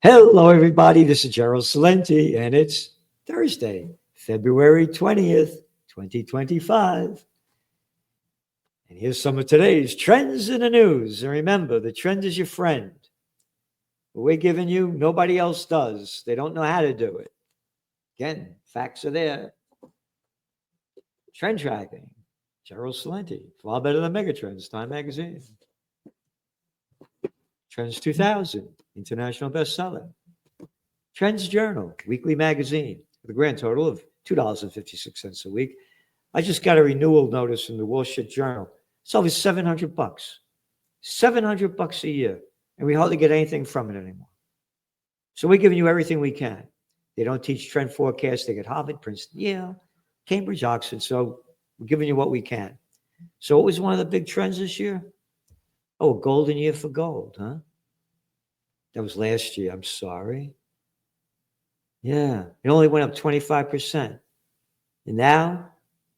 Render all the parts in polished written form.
Hello, everybody. This is Gerald Salenti, and it's Thursday, February 20th, 2025. And here's some of today's trends in the news. And remember, the trend is your friend. What we're giving you, nobody else does. They don't know how to do it. Again, facts are there. Trend tracking, Gerald Salenti, far better than Megatrends, Time Magazine. Trends 2000, international bestseller. Trends Journal, weekly magazine, with a grand total of $2.56 a week. I just got a renewal notice from the Wall Street Journal. It's over $700. $700 a year. And we hardly get anything from it anymore. So we're giving you everything we can. They don't teach trend forecasting at Harvard, Princeton, Yale, Cambridge, Oxford. So we're giving you what we can. So what was one of the big trends this year? Oh, a golden year for gold, huh? That was last year. I'm sorry. Yeah, it only went up 25%. And now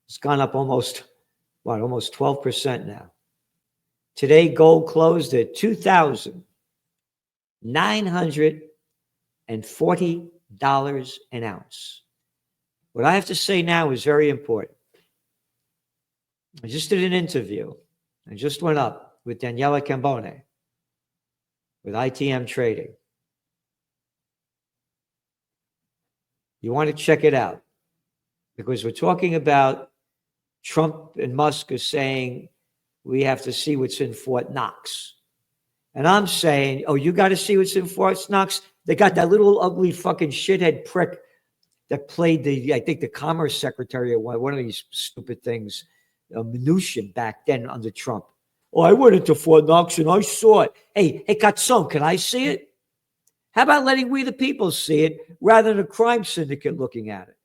it's gone up almost 12% now. Today, gold closed at $2,940 an ounce. What I have to say now is very important. I just did an interview. I just went up with Daniela Cambone with ITM Trading. You want to check it out because we're talking about Trump and Musk are saying we have to see what's in Fort Knox. And I'm saying, oh, you got to see what's in Fort Knox? They got that little ugly fucking shithead prick that played I think the Commerce Secretary or one of these stupid things, Mnuchin back then under Trump. Oh, I went into Fort Knox and I saw it. Hey, Katson, can I see it? How about letting we the people see it rather than a crime syndicate looking at it?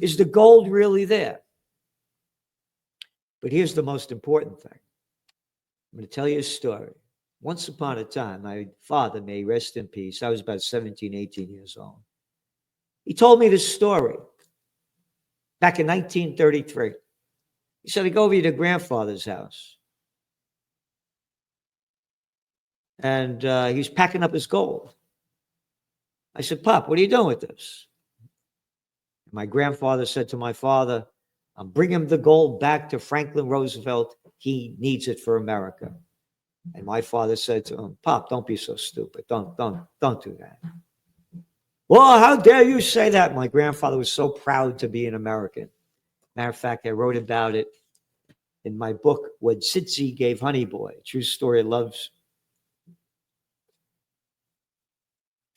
Is the gold really there? But here's the most important thing. I'm going to tell you a story. Once upon a time, my father, may rest in peace, I was about 17, 18 years old. He told me this story back in 1933. He said, I go over to your grandfather's house. And he was packing up his gold. I said, Pop, what are you doing with this? My grandfather said to my father, I'm bringing the gold back to Franklin Roosevelt. He needs it for America. And my father said to him, Pop, don't be so stupid. Don't do that. Well, how dare you say that? My grandfather was so proud to be an American. Matter of fact, I wrote about it in my book, What Sitzi Gave Honey Boy, true story of love's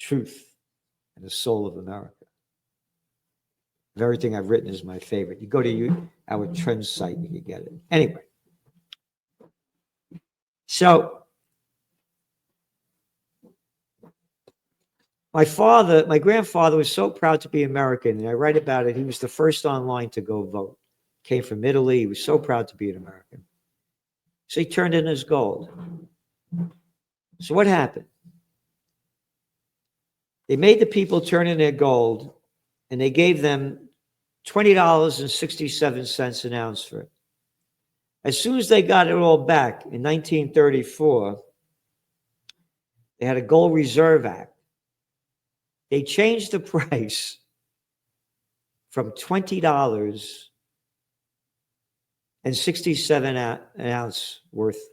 truth and the soul of America. Everything I've written is my favorite. You go to our trend site, you can get it. Anyway, so my grandfather was so proud to be American, and I write about it. He was the first online to go vote. Came from Italy. He was so proud to be an American. So he turned in his gold. So what happened? They made the people turn in their gold, and they gave them $20.67 an ounce for it. As soon as they got it all back in 1934, they had a Gold Reserve Act. They changed the price from $20.67 an ounce worth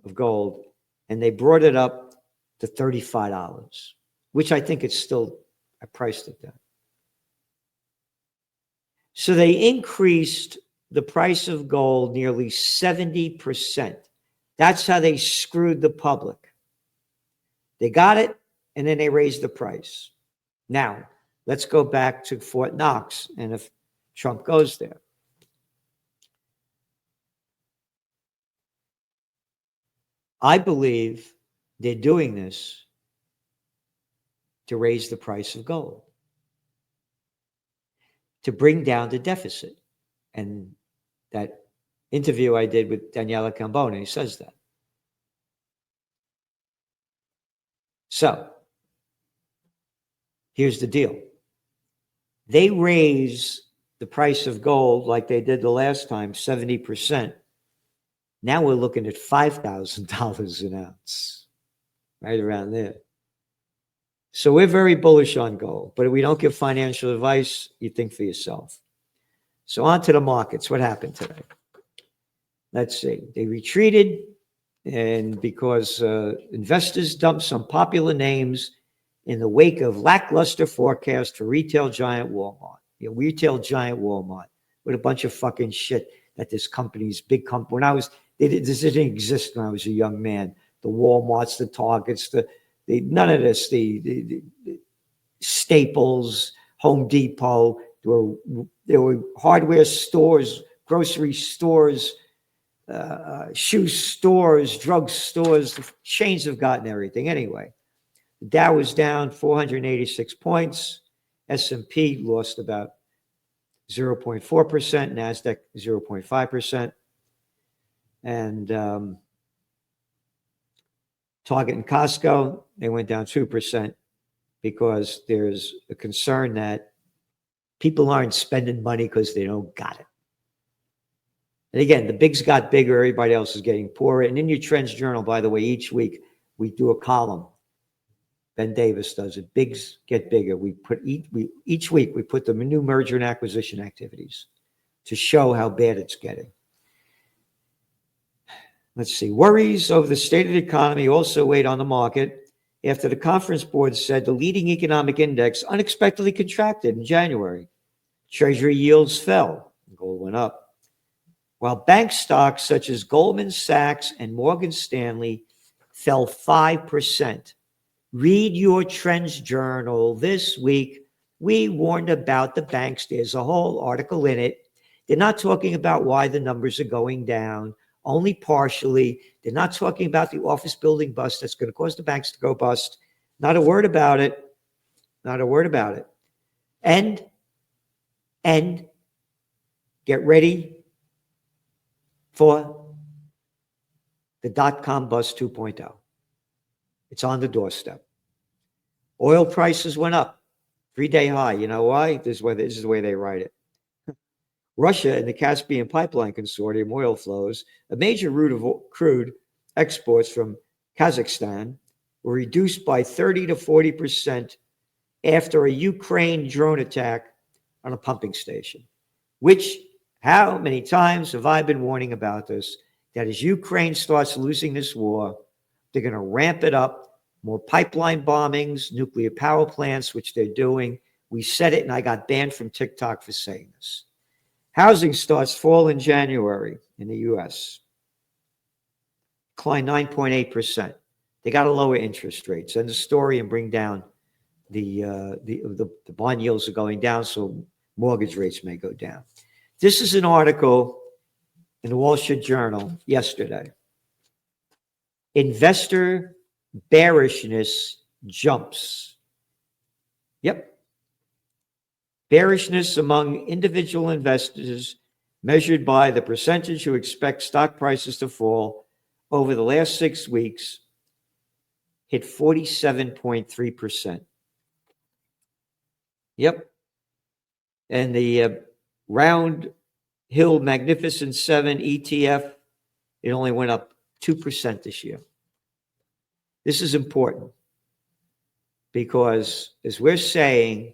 of gold, and they brought it up to $35, which I think it's still, I priced it that. So they increased the price of gold nearly 70%. That's how they screwed the public. They got it, and then they raised the price. Now, let's go back to Fort Knox, and if Trump goes there. I believe they're doing this to raise the price of gold, to bring down the deficit. And that interview I did with Daniela Cambone says that. So, here's the deal. They raise the price of gold like they did the last time, 70%. Now we're looking at $5,000 an ounce, right around there. So we're very bullish on gold, but if we don't give financial advice, you think for yourself. So on to the markets. What happened today? Let's see. They retreated, and because investors dumped some popular names in the wake of lackluster forecast for retail giant Walmart. Retail giant Walmart with a bunch of fucking shit that this company's big company. When I was, this didn't exist when I was a young man. The Walmarts, the Targets, none of this. The Staples, Home Depot. There were hardware stores, grocery stores, shoe stores, drug stores. The chains have gotten everything. Anyway, the Dow was down 486 points. S&P lost about 0.4%, NASDAQ 0.5%. And Target and Costco, they went down 2% because there's a concern that people aren't spending money because they don't got it. And again, the bigs got bigger, everybody else is getting poorer. And in your Trends Journal, by the way, each week we do a column. Ben Davis does it. Bigs get bigger. Each week we put the new merger and acquisition activities to show how bad it's getting. Let's see. Worries over the state of the economy also weighed on the market after the Conference Board said the leading economic index unexpectedly contracted in January. Treasury yields fell. Gold went up. While bank stocks such as Goldman Sachs and Morgan Stanley fell 5%. Read your Trends Journal this week. We warned about the banks. There's a whole article in it. They're not talking about why the numbers are going down, only partially. They're not talking about the office building bust that's going to cause the banks to go bust. Not a word about it. Not a word about it. And get ready for the dot-com bust 2.0. It's on the doorstep. Oil prices went up, 3-day high. You know why? This is the way they write it. Russia and the Caspian Pipeline Consortium oil flows, a major route of crude exports from Kazakhstan, were reduced by 30 to 40% after a Ukraine drone attack on a pumping station. How many times have I been warning about this? That as Ukraine starts losing this war, they're going to ramp it up. More pipeline bombings, nuclear power plants, which they're doing. We said it, and I got banned from TikTok for saying this. Housing starts fall in January in the U.S. Declined 9.8%. They got to lower interest rates. End the story and bring down the bond yields are going down, so mortgage rates may go down. This is an article in the Wall Street Journal yesterday. Investor bearishness jumps. Yep. Bearishness among individual investors measured by the percentage who expect stock prices to fall over the last 6 weeks hit 47.3%. Yep. And the Round Hill Magnificent 7 ETF, it only went up 2% this year. This is important because, as we're saying,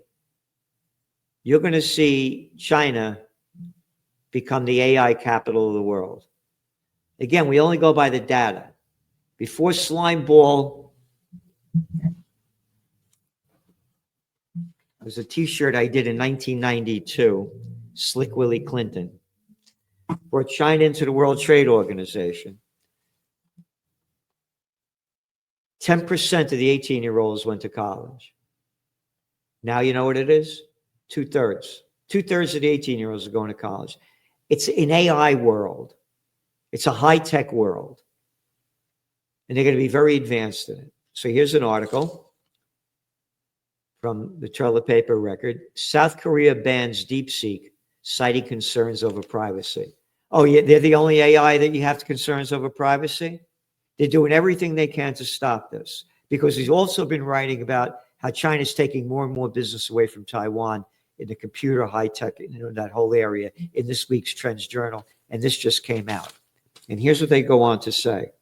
you're going to see China become the AI capital of the world. Again, we only go by the data. Before Slime Ball, it was a t-shirt I did in 1992, Slick Willie Clinton, brought China into the World Trade Organization. 10% of the 18-year-olds went to college. Now you know what it is? 2/3. 2/3 of the 18-year-olds are going to college. It's an AI world. It's a high-tech world. And they're going to be very advanced in it. So here's an article from the toilet paper record. South Korea bans DeepSeek, citing concerns over privacy. Oh, yeah, they're the only AI that you have concerns over privacy? They're doing everything they can to stop this, because he's also been writing about how China's taking more and more business away from Taiwan in the computer, high tech, that whole area in this week's Trends Journal. And this just came out. And here's what they go on to say.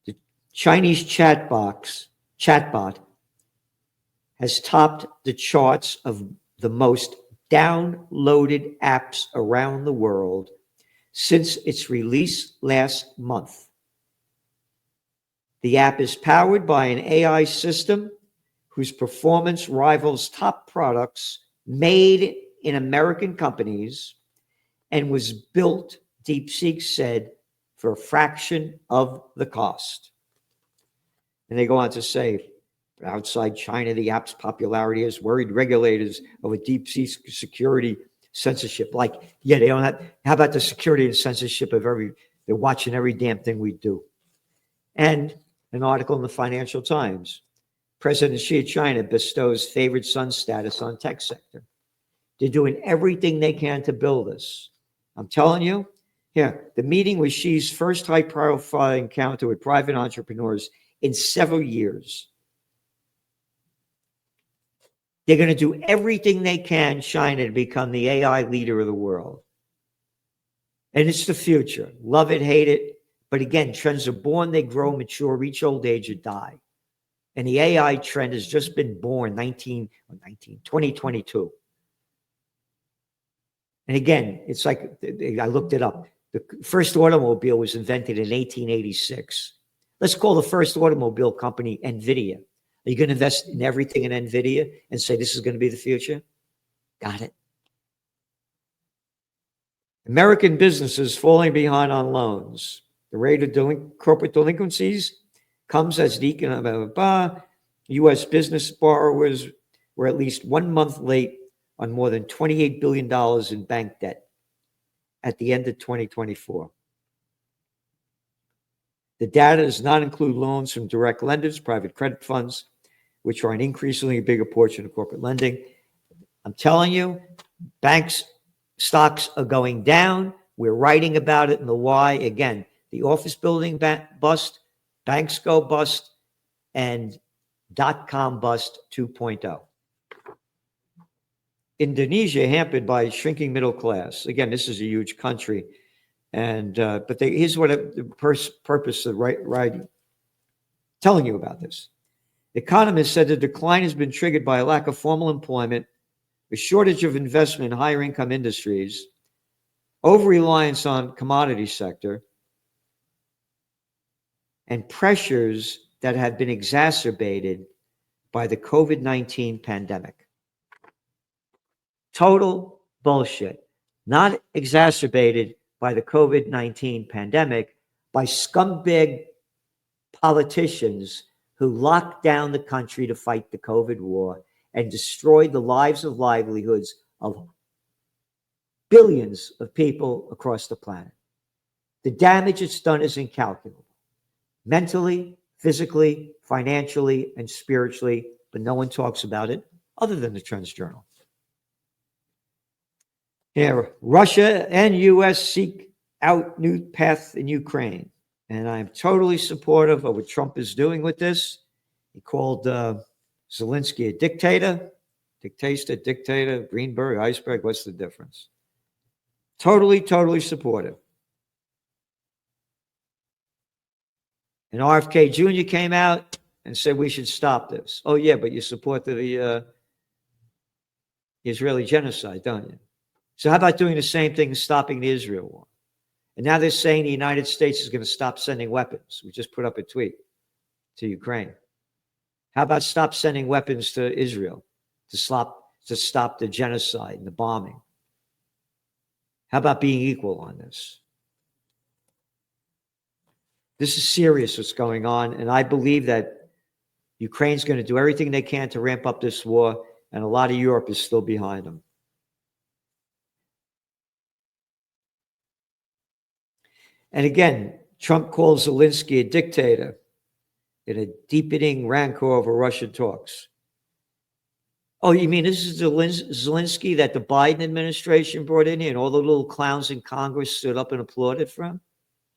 The Chinese chatbot has topped the charts of the most downloaded apps around the world since its release last month. The app is powered by an AI system whose performance rivals top products made in American companies and was built, DeepSeek said, for a fraction of the cost. And they go on to say, outside China, the app's popularity has worried regulators over DeepSeek security censorship. Like, yeah, they don't have, how about the security and censorship of they're watching every damn thing we do. And an article in the Financial Times, President Xi of China bestows favored son status on tech sector. They're doing everything they can to build us. I'm telling you, the meeting was Xi's first high-profile encounter with private entrepreneurs in several years. They're going to do everything they can, China, to become the AI leader of the world. And it's the future. Love it, hate it. But again, trends are born, they grow, mature, reach old age, or die. And the AI trend has just been born 2022. And again, it's like, I looked it up. The first automobile was invented in 1886. Let's call the first automobile company NVIDIA. Are you going to invest in everything in NVIDIA and say this is going to be the future? Got it. American businesses falling behind on loans. The rate of corporate delinquencies comes as the economic U.S. business borrowers were at least 1 month late on more than $28 billion in bank debt at the end of 2024. The data does not include loans from direct lenders, private credit funds, which are an increasingly bigger portion of corporate lending. I'm telling you, banks' stocks are going down. We're writing about it in the Y. Again, the office building bust, banks go bust, and dot-com bust 2.0. Indonesia hampered by shrinking middle class. Again, this is a huge country. And but here's what the purpose of writing, telling you about this. The Economist said the decline has been triggered by a lack of formal employment, a shortage of investment in higher income industries, over-reliance on commodity sector, and pressures that have been exacerbated by the COVID-19 pandemic. Total bullshit. Not exacerbated by the COVID-19 pandemic, by scumbag politicians who locked down the country to fight the COVID war and destroyed the lives and livelihoods of billions of people across the planet. The damage it's done is incalculable. Mentally, physically, financially, and spiritually, but no one talks about it other than the Trends Journal. Here, Russia and U.S. seek out new path in Ukraine. And I'm totally supportive of what Trump is doing with this. He called Zelensky a dictator. Dictator, Greenberg, iceberg, what's the difference? Totally supportive. And RFK Jr. came out and said we should stop this. Oh, yeah, but you support the Israeli genocide, don't you? So how about doing the same thing and stopping the Israel war? And now they're saying the United States is going to stop sending weapons. We just put up a tweet to Ukraine. How about stop sending weapons to Israel to stop the genocide and the bombing? How about being equal on this? This is serious what's going on, and I believe that Ukraine's going to do everything they can to ramp up this war, and a lot of Europe is still behind them. And again, Trump calls Zelensky a dictator in a deepening rancor over Russian talks. Oh, you mean this is the Zelensky that the Biden administration brought in here and all the little clowns in Congress stood up and applauded from?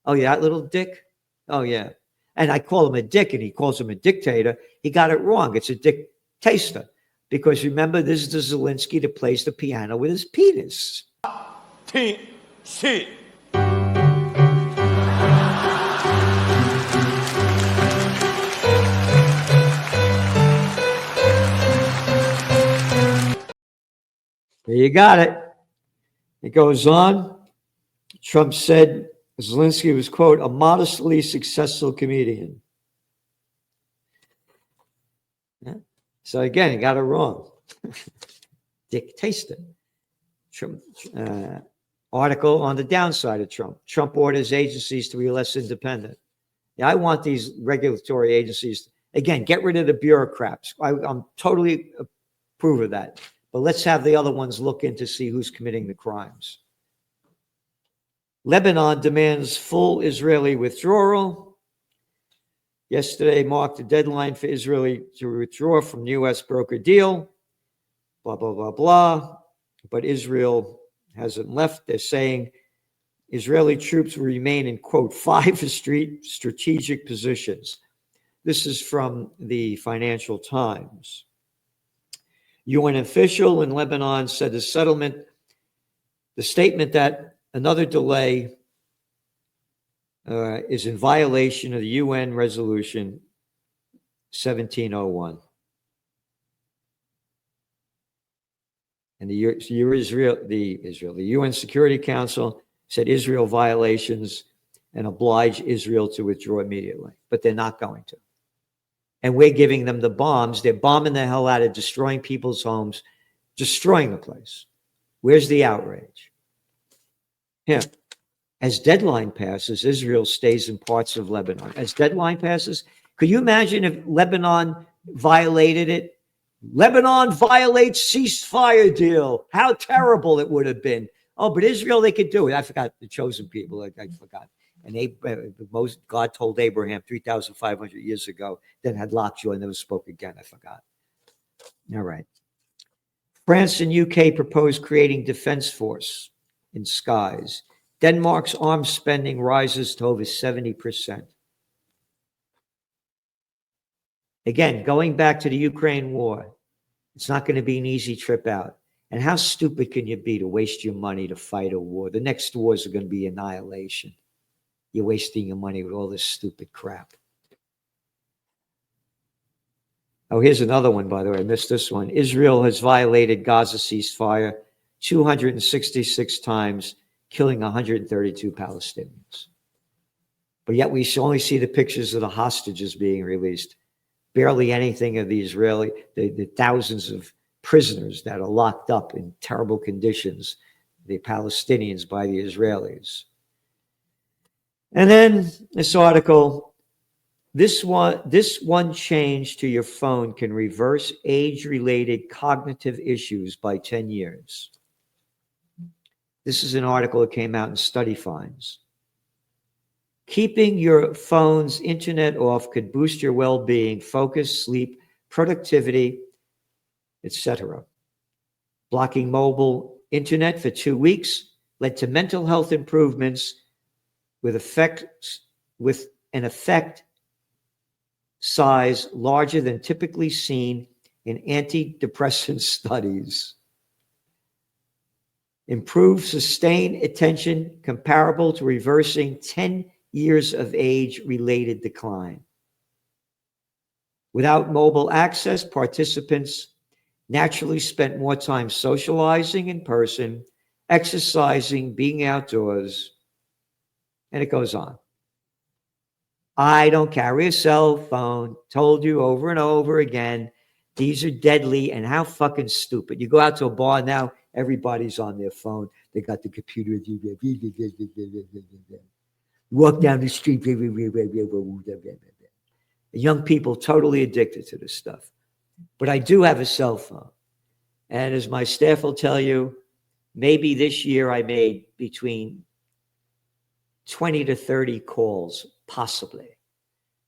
Oh, yeah, that little dick? Oh, yeah. And I call him a dick and he calls him a dictator. He got it wrong. It's a dictator. Because remember, this is the Zelensky that plays the piano with his penis. T-C. There you got it. It goes on. Trump said Zelensky was, quote, a modestly successful comedian. Yeah. So again, he got it wrong. Dick Taster. Trump, article on the downside of Trump. Trump orders agencies to be less independent. Yeah, I want these regulatory agencies, again, get rid of the bureaucrats. I'm totally approve of that. But let's have the other ones look in to see who's committing the crimes. Lebanon demands full Israeli withdrawal. Yesterday marked the deadline for Israel to withdraw from the U.S. broker deal. Blah, blah, blah, blah. But Israel hasn't left. They're saying Israeli troops will remain in, quote, 5 strategic positions. This is from the Financial Times. UN official in Lebanon said the statement that another delay is in violation of the UN resolution 1701. And the UN Security Council said Israel violations and oblige Israel to withdraw immediately, but they're not going to. And we're giving them the bombs. They're bombing the hell out of destroying people's homes, destroying the place. Where's the outrage? Here, as deadline passes, Israel stays in parts of Lebanon. As deadline passes, could you imagine if Lebanon violated it? Lebanon violates ceasefire deal. How terrible it would have been. Oh, but Israel, they could do it. I forgot the chosen people. I forgot. And God told Abraham 3,500 years ago, then had lockjaw and never spoke again. I forgot. All right. France and UK propose creating defense force in skies. Denmark's arms spending rises to over 70%. Again, going back to the Ukraine war, it's not going to be an easy trip out. And how stupid can you be to waste your money to fight a war? The next wars are going to be annihilation. You're wasting your money with all this stupid crap. Oh, here's another one, by the way. I missed this one. Israel has violated Gaza ceasefire 266 times, killing 132 Palestinians. But yet we only see the pictures of the hostages being released. Barely anything of the the thousands of prisoners that are locked up in terrible conditions, the Palestinians by the Israelis. And then this article, this one change to your phone can reverse age-related cognitive issues by 10 years. This is an article that came out in Study Finds. Keeping your phone's internet off could boost your well-being, focus, sleep, productivity, etc. Blocking mobile internet for 2 weeks led to mental health improvements with an effect size larger than typically seen in antidepressant studies. Improved sustained attention comparable to reversing 10 years of age-related decline. Without mobile access, participants naturally spent more time socializing in person, exercising, being outdoors, and it goes on. I don't carry a cell phone. Told you over and over again, these are deadly, and how fucking stupid. You go out to a bar now, everybody's on their phone. They got the computer. Walk down the street. Young people totally addicted to this stuff. But I do have a cell phone. And as my staff will tell you, maybe this year I made between 20 to 30 calls, possibly.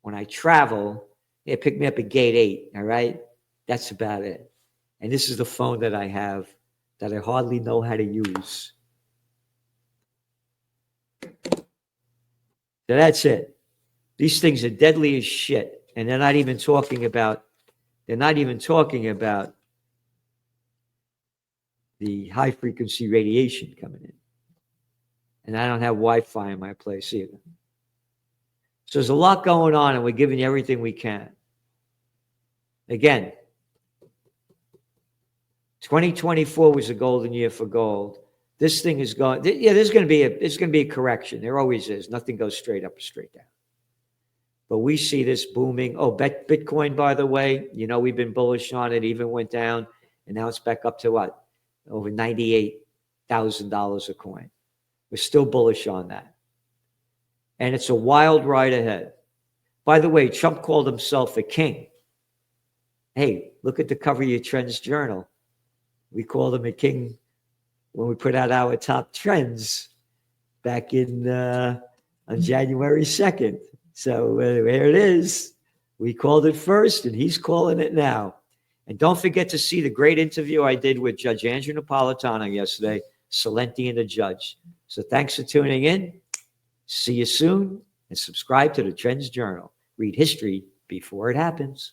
When I travel, they pick me up at gate 8, all right? That's about it. And this is the phone that I have that I hardly know how to use. So that's it. These things are deadly as shit. And they're not even talking about the high frequency radiation coming in. And I don't have Wi-Fi in my place either. So there's a lot going on, and we're giving you everything we can. Again, 2024 was a golden year for gold. This thing is going, yeah, there's going to be a correction. There always is. Nothing goes straight up or straight down. But we see this booming. Oh, Bitcoin, by the way, we've been bullish on it, even went down, and now it's back up to what? Over $98,000 a coin. We're still bullish on that. And it's a wild ride ahead. By the way, Trump called himself a king. Hey, look at the cover of your Trends Journal. We called him a king when we put out our top trends back in on January 2nd. So there it is. We called it first, and he's calling it now. And don't forget to see the great interview I did with Judge Andrew Napolitano yesterday, Celente and the judge. So thanks for tuning in. See you soon, and subscribe to the Trends Journal. Read history before it happens.